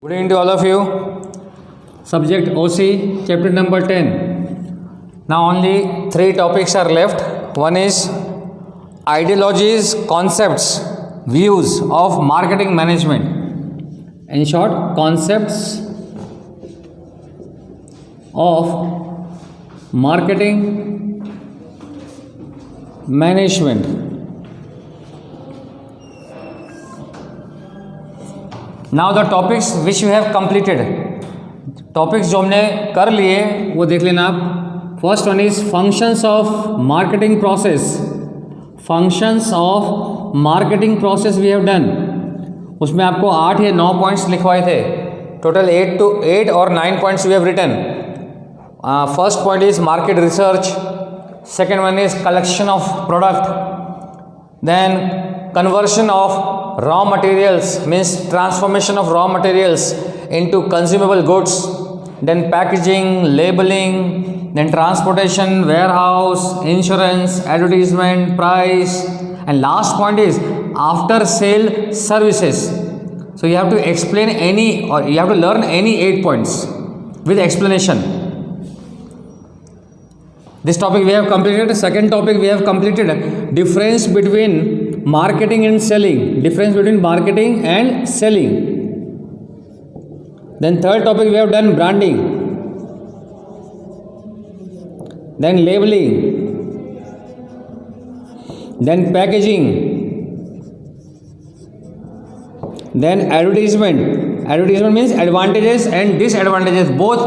Good evening to all of you. Subject OC, chapter number 10. Now only 3 topics are left. One is ideologies, concepts, views of marketing management. In short, concepts of marketing management. Now the topics which you have completed, topics जो हमने कर लिए वो देख लेना आप. First one is functions of marketing process. Functions of marketing process we have done. उसमें आपको 8 या 9 पॉइंट्स लिखवाए थे. टोटल 8 और 9 points we have written. First point is market research. Second one is collection of product. Then conversion of raw materials means transformation of raw materials into consumable goods, then packaging, labeling, then transportation, warehouse, insurance, advertisement, price, and last point is after sale services. So you have to explain any, or you have to learn any 8 points with explanation. This topic we have completed. Second topic we have completed difference between marketing and selling. Difference between marketing and selling. Then third topic we have done branding. Then labeling. Then packaging. Then advertisement. Advertisement means advantages and disadvantages. Both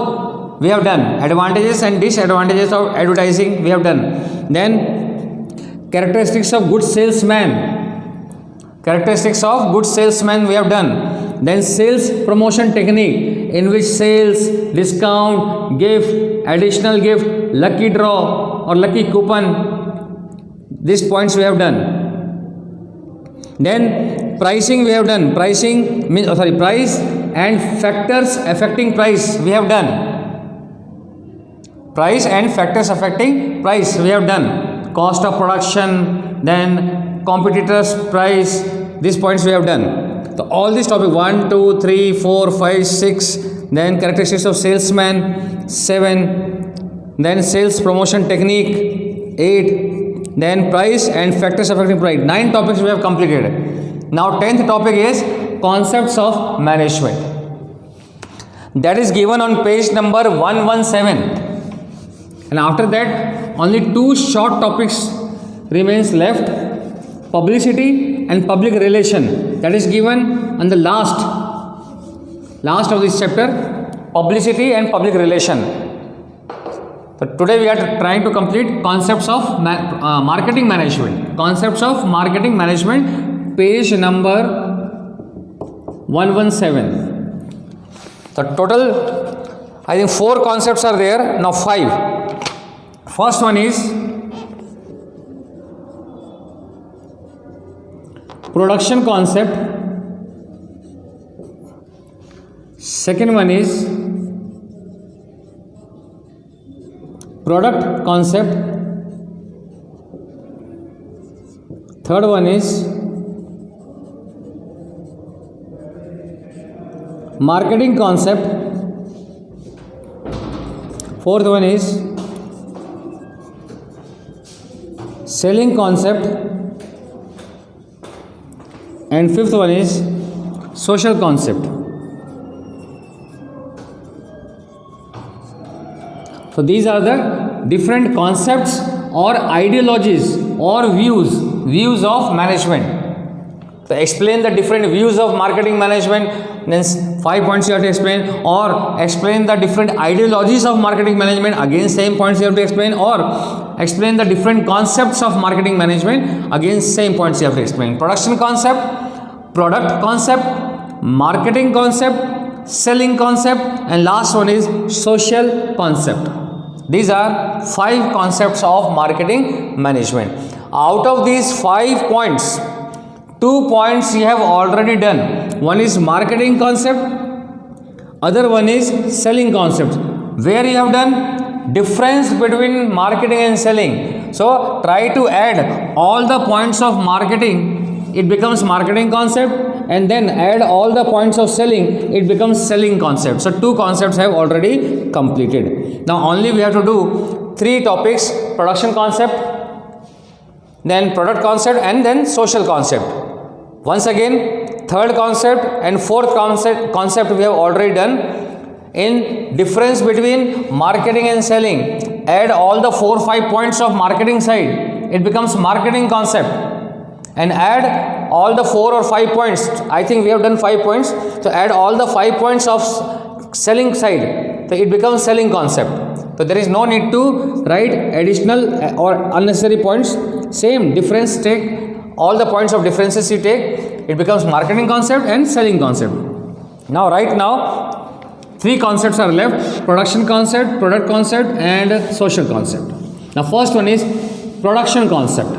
we have done. Advantages and disadvantages of advertising we have done. Then characteristics of good salesman. Characteristics of good salesman we have done. Then sales promotion technique, in which sales, discount, gift, additional gift, lucky draw or lucky coupon, these points we have done. Then pricing we have done. Pricing means price and factors affecting price we have done. Price and factors affecting price we have done. Cost of production, then competitors price, these points we have done. So all these topic 1 2 3 4 5 6, then characteristics of salesman 7, then sales promotion technique 8, then price and factors affecting price. 9 topics we have completed. Now 10th topic is concepts of management. That is given on page number 117. And after that only 2 short topics remains left. Publicity and public relation, that is given on the last of this chapter. Publicity and public relation. So today we are trying to complete concepts of marketing management. Concepts of marketing management, page number 117. So total I think 4 concepts are there. Now 5. First one is production concept. Second one is product concept. Third one is marketing concept. Fourth one is selling concept. And fifth one is social concept. So these are the different concepts or ideologies or views of management. So explain the different views of marketing management. Then 5 points you have to explain, or explain the different ideologies of marketing management. Again same points you have to explain, or explain the different concepts of marketing management. Again same points you have to explain. Production concept, product concept, marketing concept, selling concept, and last one is social concept. These are 5 concepts of marketing management. Out of these 5 points, 2 points you have already done. One is marketing concept, other one is selling concept. Where you have done difference between marketing and selling. So try to add all the points of marketing. It becomes marketing concept, and then add all the points of selling, it becomes selling concept. So 2 concepts have already completed. Now only we have to do 3 topics: production concept, then product concept, and then social concept. Once again, third concept and fourth concept we have already done. In difference between marketing and selling, add all the 4-5 points of marketing side, it becomes marketing concept, and add all the 4 or 5 points. I think we have done 5 points, so add all the 5 points of selling side, so it becomes selling concept. So there is no need to write additional or unnecessary points. Same difference, take all the points of differences you take, it becomes marketing concept and selling concept. Now right now 3 concepts are left: production concept, product concept, and social concept. Now first one is production concept.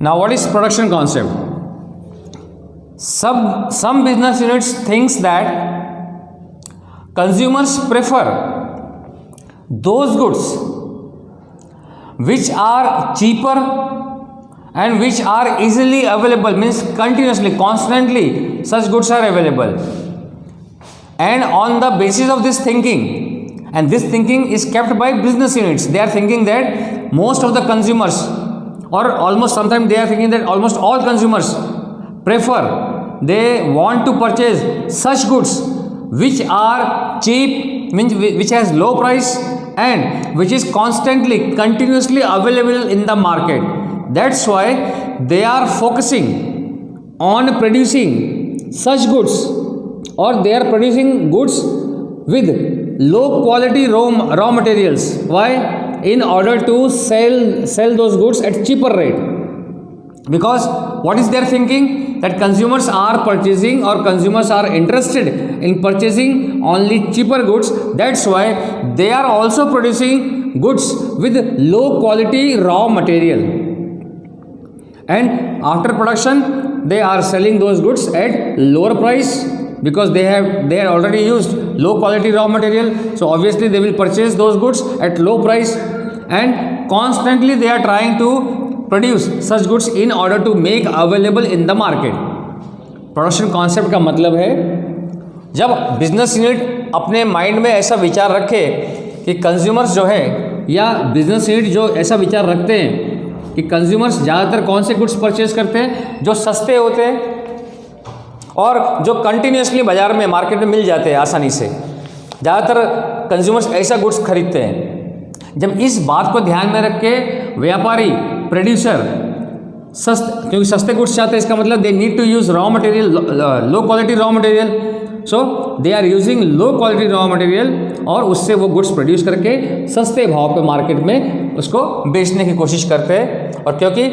Now what is production concept? Some business units thinks that consumers prefer those goods which are cheaper and which are easily available, means continuously, constantly such goods are available. And on the basis of this thinking, and this thinking is kept by business units, they are thinking that most of the consumers, or almost sometimes they are thinking that almost all consumers prefer, they want to purchase such goods which are cheap, means which has low price and which is constantly, continuously available in the market. That's why they are focusing on producing such goods, or they are producing goods with low quality raw materials. Why? In order to sell those goods at cheaper rate. Because what is their thinking? That consumers are purchasing, or consumers are interested in purchasing only cheaper goods. That's why they are also producing goods with low quality raw material, and after production they are selling those goods at lower price, because they had already used low quality raw material. So obviously they will purchase those goods at low price, and constantly they are trying to produce such goods in order to make available in the market. Production concept का मतलब है, जब business unit अपने mind में ऐसा विचार रखे कि कंज्यूमर्स जो है, या बिजनेस यूनिट जो ऐसा विचार रखते हैं कि कंज्यूमर्स ज़्यादातर कौन से गुड्स परचेज करते हैं, जो सस्ते होते हैं और जो कंटिन्यूसली बाज़ार में मार्केट में मिल जाते हैं आसानी से, ज़्यादातर कंज्यूमर्स ऐसा गुड्स खरीदते हैं। जब इस बात को ध्यान में रख के व्यापारी, प्रोड्यूसर क्योंकि सस्ते गुड्स चाहते हैं, इसका मतलब they need to use raw material, low quality raw material, so they are using low quality raw material, और उससे वो गुड्स प्रोड्यूस करके सस्ते भाव पे मार्केट में उसको बेचने की कोशिश करते हैं। और क्योंकि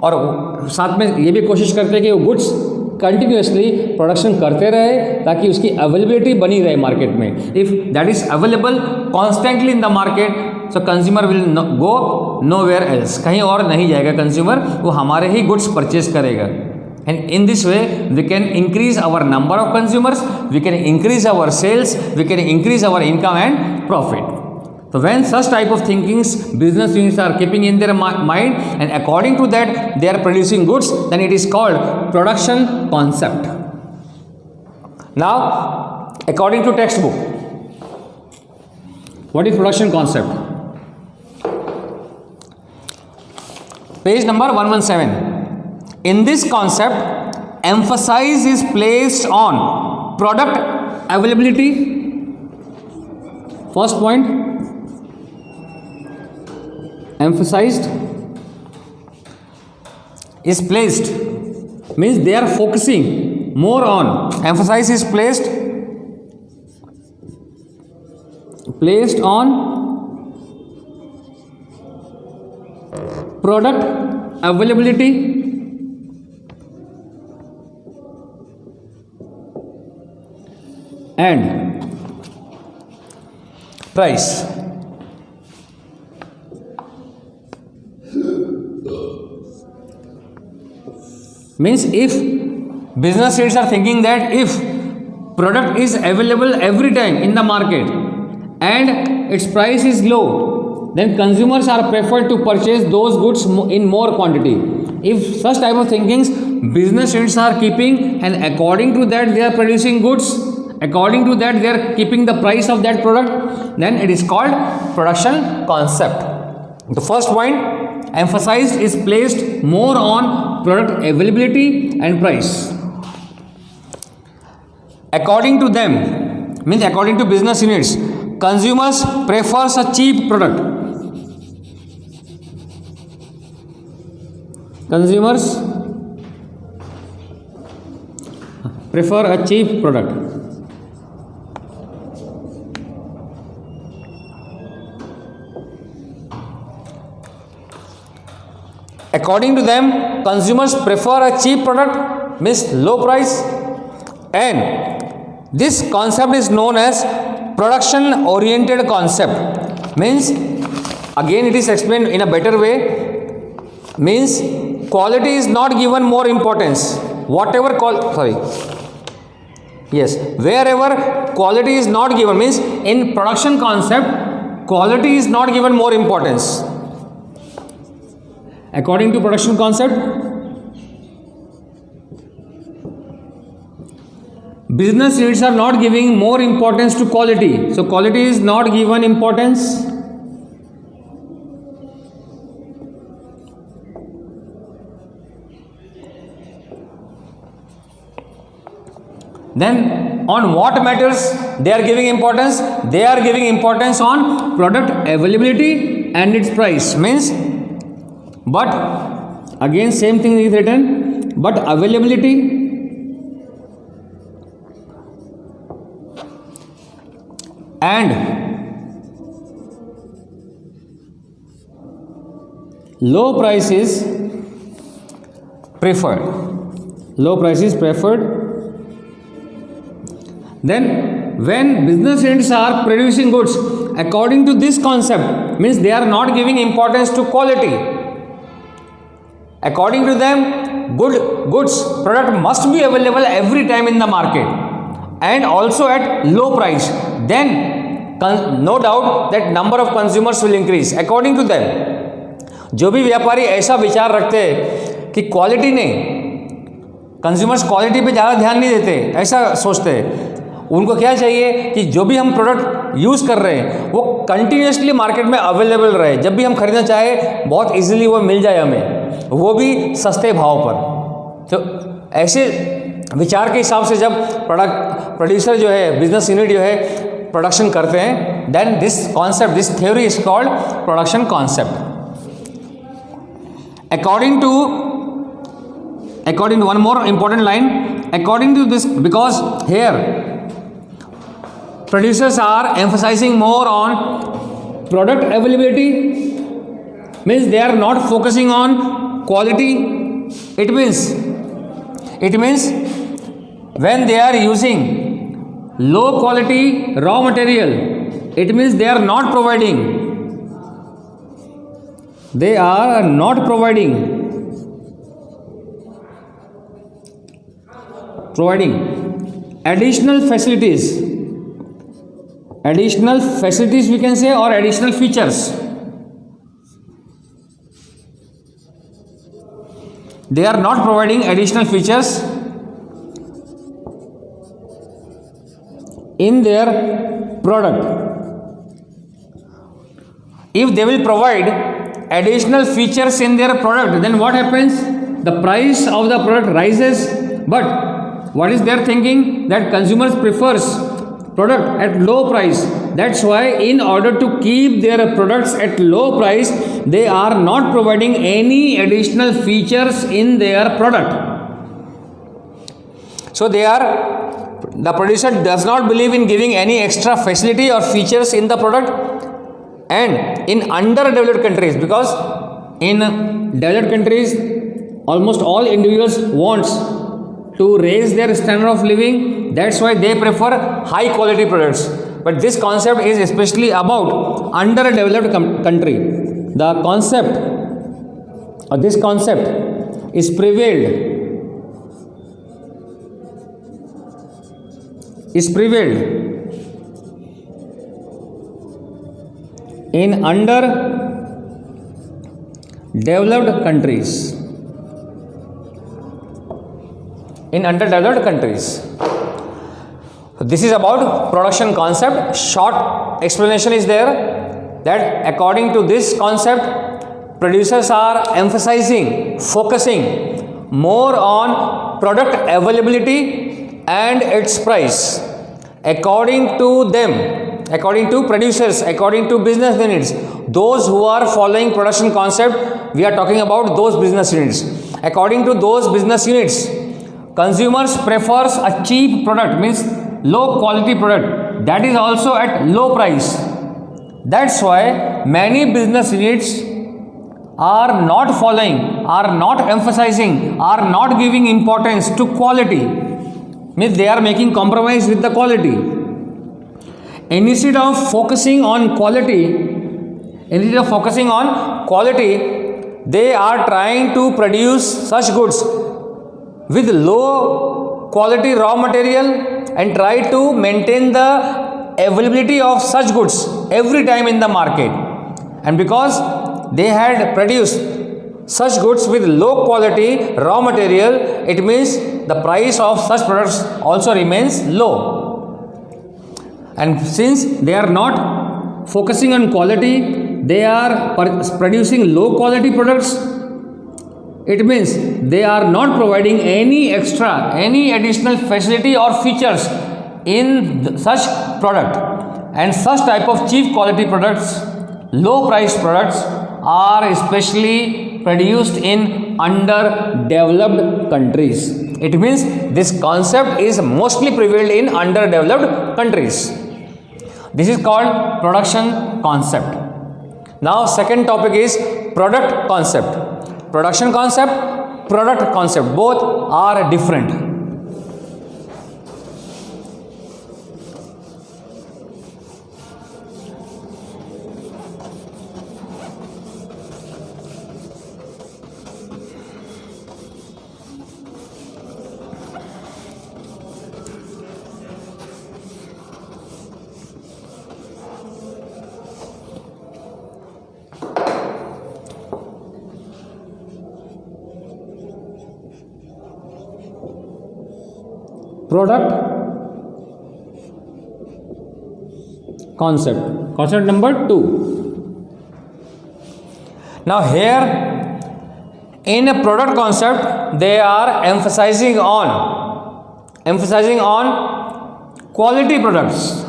और साथ में ये भी कोशिश करते हैं कि वो गुड्स कंटिन्यूसली प्रोडक्शन करते रहे ताकि उसकी अवेलेबिलिटी बनी रहे मार्केट में। If that is available constantly in the market, so consumer will go nowhere else, कहीं और नहीं जाएगा कंज्यूमर, वो हमारे ही गुड्स परचेज करेगा। And in this way we can increase our number of consumers, we can increase our sales, we can increase our income and profit. So when such type of thinkings business units are keeping in their mind, and according to that they are producing goods, then it is called production concept. Now according to textbook, what is production concept? Page number 117. In this concept, emphasis is placed on product availability. First point, emphasized is placed, means they are focusing more on, emphasis is placed on product availability and price. Means if business heads are thinking that if product is available every time in the market and its price is low, then consumers are preferred to purchase those goods in more quantity. If such type of thinkings business heads are keeping, and according to that they are producing goods, according to that they are keeping the price of that product, then it is called production concept. The first point emphasized is placed more on product availability and price. According to them, means according to business units, consumers prefers a cheap product. Consumers prefer a cheap product. According to them, consumers prefer a cheap product, means low price, and this concept is known as production oriented concept. Means again it is explained in a better way, means quality is not given more importance. Whatever wherever quality is not given, means in production concept quality is not given more importance. According to production concept, business units are not giving more importance to quality. So quality is not given importance. Then on what matters they are giving importance? They are giving importance on product availability and its price. Means, but again same thing is written, but availability and low price is preferred. Low price is preferred. Then when business entities are producing goods according to this concept, means they are not giving importance to quality. According to them, goods product must be available every time in the market and also at low price. Then no doubt that number of consumers will increase. According to them, जो भी व्यापारी ऐसा विचार रखते हैं कि quality नहीं, consumers quality पे ज़्यादा ध्यान नहीं देते, ऐसा सोचते हैं, उनको क्या चाहिए कि जो भी हम प्रोडक्ट यूज़ कर रहे हैं वो कंटिन्यूसली मार्केट में अवेलेबल रहे, जब भी हम खरीदना चाहे बहुत इजीली वो मिल जाए हमें, वो भी सस्ते भाव पर। तो ऐसे विचार के हिसाब से जब प्रोड्यूसर जो है, बिजनेस यूनिट जो है प्रोडक्शन करते हैं, then this concept, this theory is called production concept. According to one more important line, according to this, because here producers are emphasizing more on product availability, means they are not focusing on quality. It means when they are using low quality raw material, it means they are not providing additional facilities we can say, or additional features. They are not providing additional features in their product. If they will provide additional features in their product, then what happens? The price of the product rises. But what is their thinking? That consumers prefers product at low price. That's why in order to keep their products at low price, they are not providing any additional features in their product. So the producer does not believe in giving any extra facility or features in the product. And in underdeveloped countries, because in developed countries almost all individuals wants to raise their standard of living, that's why they prefer high quality products. but this concept is especially about underdeveloped country. The concept, or this concept is prevailed in underdeveloped countries. This is about production concept. Short explanation is there that according to this concept, producers are focusing more on product availability and its price. According to producers, according to business units, those who are following production concept, we are talking about those business units. According to those business units, consumers prefers a cheap product, means low quality product, that is also at low price. That's why many business units are not following, are not emphasizing, are not giving importance to quality, means they are making compromise with the quality. Instead of focusing on quality, they are trying to produce such goods with low quality raw material and try to maintain the availability of such goods every time in the market. And because they had produced such goods with low quality raw material, it means the price of such products also remains low. And since they are not focusing on quality, they are producing low quality products, it means they are not providing any additional facility or features in such product. And such type of cheap quality products, low price products, are especially produced in underdeveloped countries. It means this concept is mostly prevailed in underdeveloped countries. This is called production concept. Now second topic is product concept. Production concept, product concept, both are different. Product concept. Concept number 2. Now here in a product concept, they are emphasizing on quality products.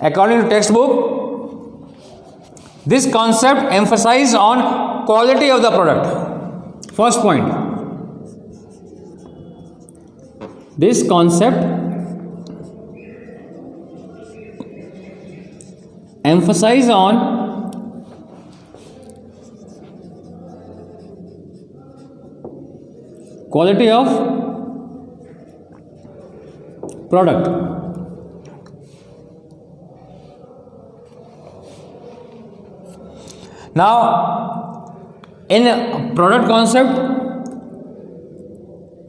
According to textbook, this concept emphasizes on quality of the product. First point. This concept emphasizes on quality of product. Now, in product concept,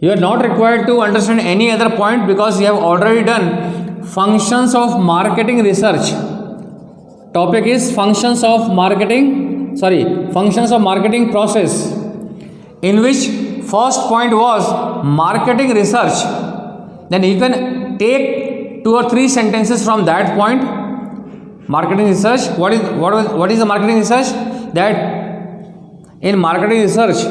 you are not required to understand any other point because you have already done functions of marketing research. Topic is functions of marketing process, in which first point was marketing research. Then you can take 2 or 3 sentences from that point. Marketing research. What is the marketing research? That in marketing research,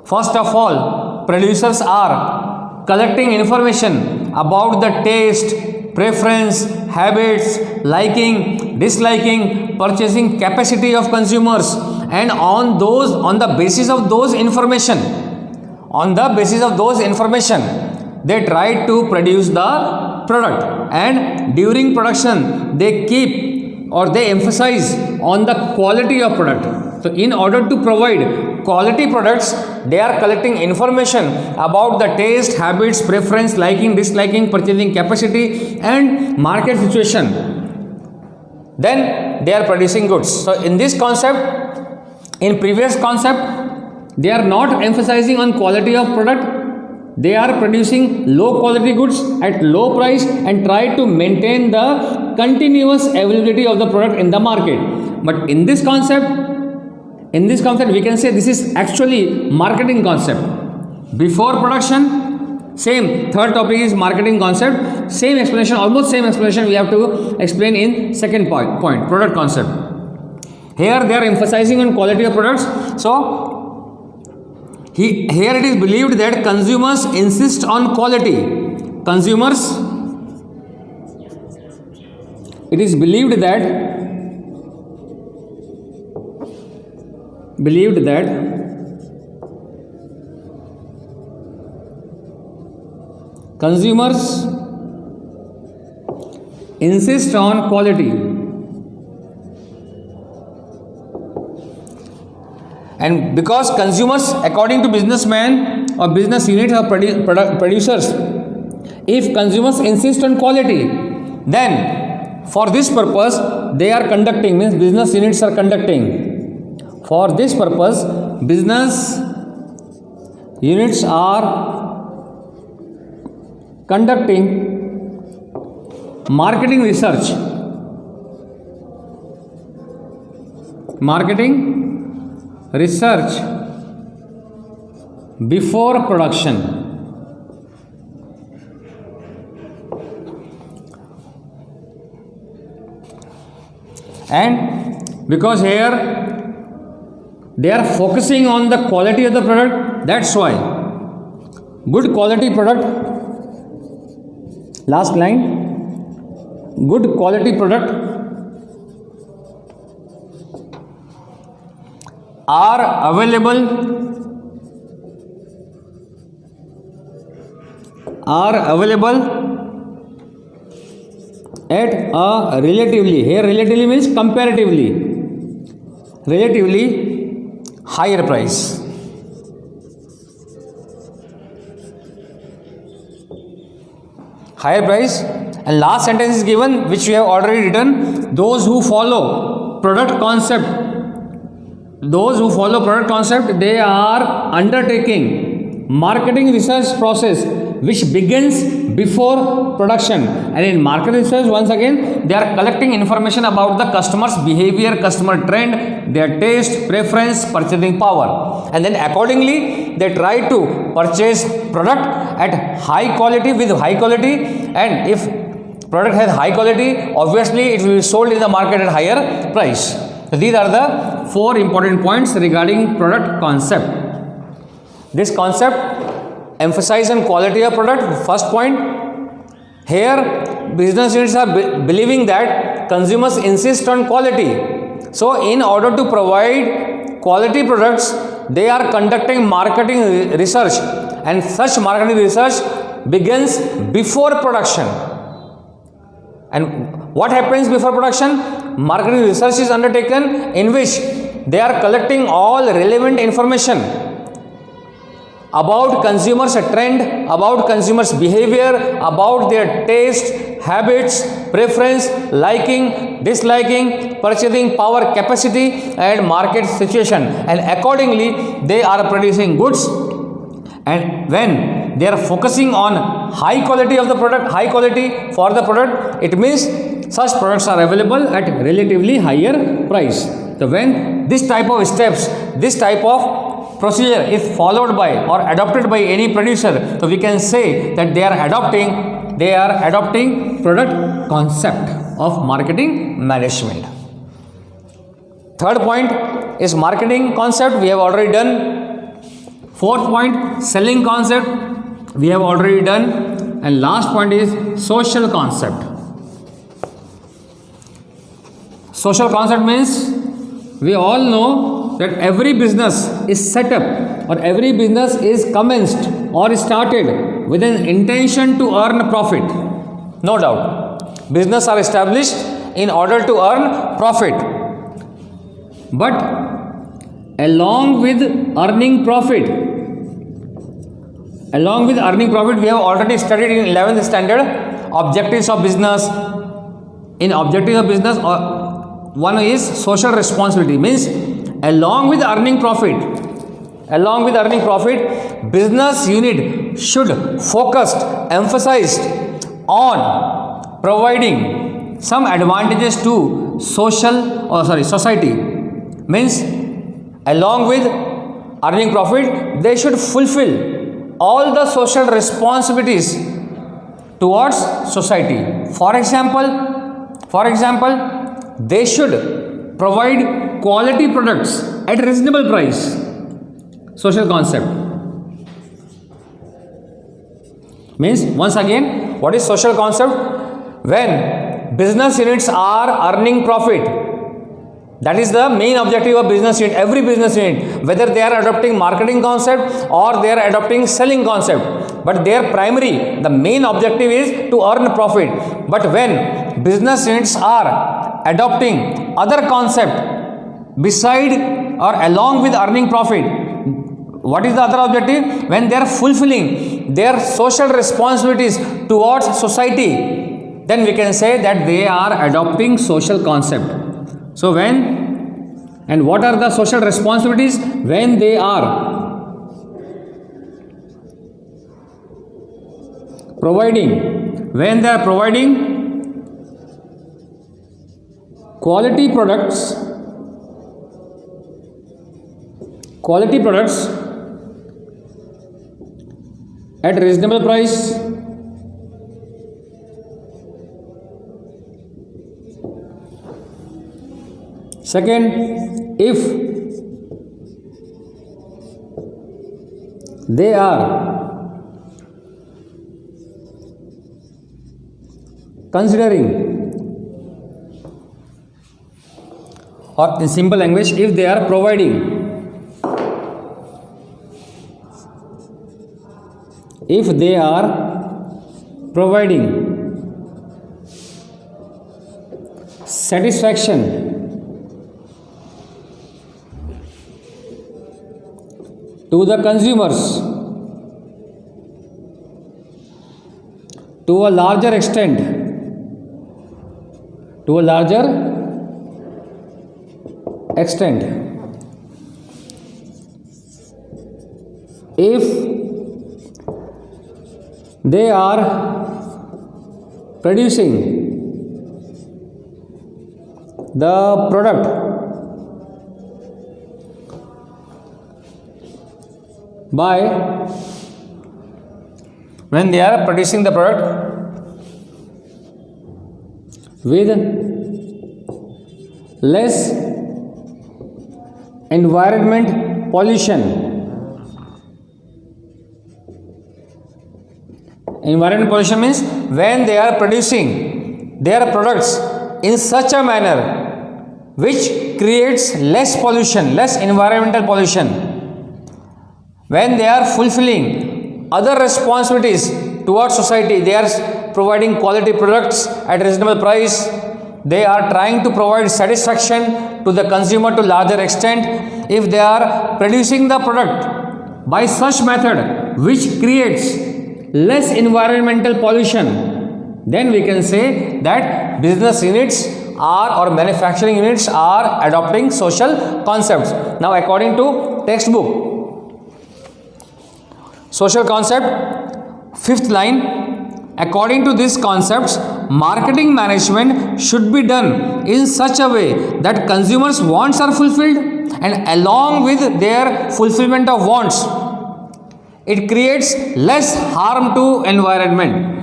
first of all, producers are collecting information about the taste, preference, habits, liking, disliking, purchasing capacity of consumers, and on the basis of those information, they try to produce the product. And during production, they keep or they emphasize on the quality of product. So in order to provide quality products, they are collecting information about the taste, habits, preference, liking, disliking, purchasing capacity and market situation. Then they are producing goods. So in this concept, in previous concept, they are not emphasizing on quality of product. They are producing low quality goods at low price and try to maintain the continuous availability of the product in the market. But in this concept, we can say this is actually marketing concept. Before production, same. Third topic is marketing concept. Same explanation, almost same explanation we have to explain in second point, product concept. Here they are emphasizing on quality of products. So here it is believed that consumers insist on quality. It is believed that consumers insist on quality. And because consumers, according to businessmen or business units or producers, if consumers insist on quality, then for this purpose they are conducting, means business units are conducting. For this purpose, business units are conducting marketing research. Research before production. And because here they are focusing on the quality of the product, that's why good quality product, last line, good quality product are available at a relatively, here relatively means comparatively higher price. And last sentence is given, which we have already written. Those who follow product concept, they are undertaking marketing research process which begins before production. And in market research, once again, they are collecting information about the customer's behavior, customer trend, their taste, preference, purchasing power. And then accordingly, they try to purchase product at high quality with high quality. And if product has high quality, obviously it will be sold in the market at higher price. So these are the 4 important points regarding product concept. This concept emphasizes on quality of product. First point, here business units are believing that consumers insist on quality. So in order to provide quality products, they are conducting marketing research, and such marketing research begins before production. And what happens before production? Marketing research is undertaken in which they are collecting all relevant information about consumers' trend, about consumers' behavior, about their taste, habits, preference, liking, disliking, purchasing power, capacity and market situation. And accordingly, they are producing goods. And when they are focusing on high quality of the product, high quality for the product, it means such products are available at relatively higher price. So when this type of steps, this type of procedure is followed by or adopted by any producer, so we can say that they are adopting product concept of marketing management. Third point is marketing concept, we have already done. Fourth point, selling concept, we have already done. And last point is social concept. Social concept means we all know that every business is set up or every business is commenced or started with an intention to earn profit. No doubt. Business are established in order to earn profit. But along with earning profit, we have already studied in 11th standard objectives of business. In objectives of business, one is social responsibility, means along with earning profit, business unit should emphasized on providing some advantages to society. Means along with earning profit, they should fulfill all the social responsibilities towards society. For example, they should provide quality products at reasonable price. Social concept means, once again, what is social concept? When business units are earning profit, that is the main objective of business unit. Every business unit, whether they are adopting marketing concept or they are adopting selling concept, but their primary, the main objective is to earn profit. But when business units are adopting other concept beside or along with earning profit, what is the other objective? When they are fulfilling their social responsibilities towards society, then we can say that they are adopting social concept. So and what are the social responsibilities? When they are providing quality products at reasonable price, second, if they are considering, or in simple language, if they are providing satisfaction to the consumers to a larger extent, if they are producing the product when they are producing the product with less environment pollution. Environment pollution means when they are producing their products in such a manner which creates less pollution, less environmental pollution. When they are fulfilling other responsibilities towards society, they are providing quality products at reasonable price, they are trying to provide satisfaction to the consumer to larger extent. If they are producing the product by such method which creates less environmental pollution, then we can say that business units or manufacturing units are adopting social concepts. Now, according to textbook, social concept, fifth line, according to these concepts, marketing management should be done in such a way that consumers' wants are fulfilled, and along with their fulfillment of wants, it creates less harm to environment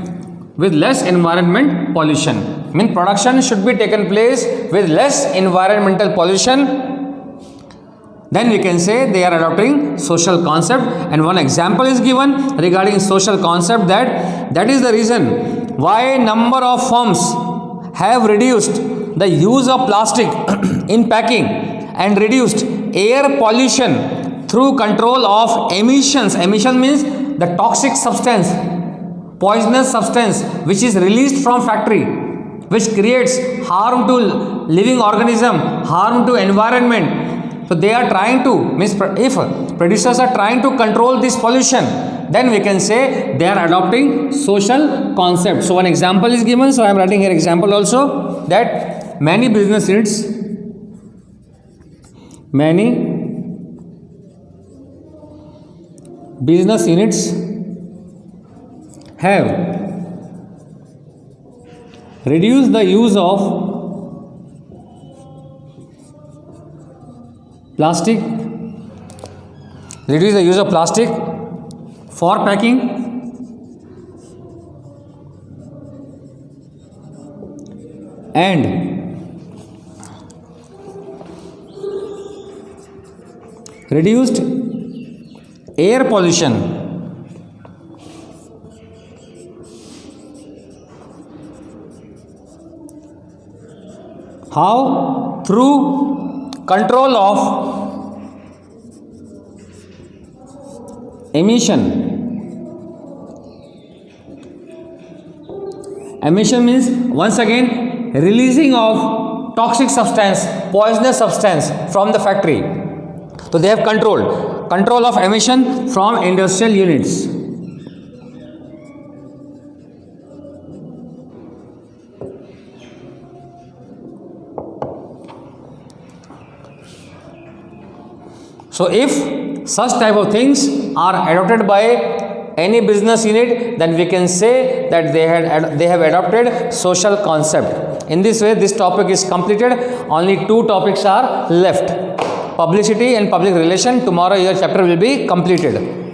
with less environment pollution. I mean, production should be taken place with less environmental pollution. Then we can say they are adopting social concept, and one example is given regarding social concept, that is the reason why number of firms have reduced the use of plastic in packing and reduced air pollution through control of emissions. Emission means the toxic substance, poisonous substance which is released from factory. which creates harm to living organism, harm to environment. So they are trying to, means if producers are trying to control this pollution, then we can say they are adopting social concept. So one example is given, so I am writing here example also, that many business units have reduced the use of plastic, for packing and reduced air pollution. How? Through control of emission. Emission means once again releasing of toxic substance, poisonous substance from the factory. So they have control of emission from industrial units. So if such type of things are adopted by any business unit, then we can say that they have adopted social concept. In this way, this topic is completed. Only 2 topics are left: publicity and public relation. Tomorrow your chapter will be completed.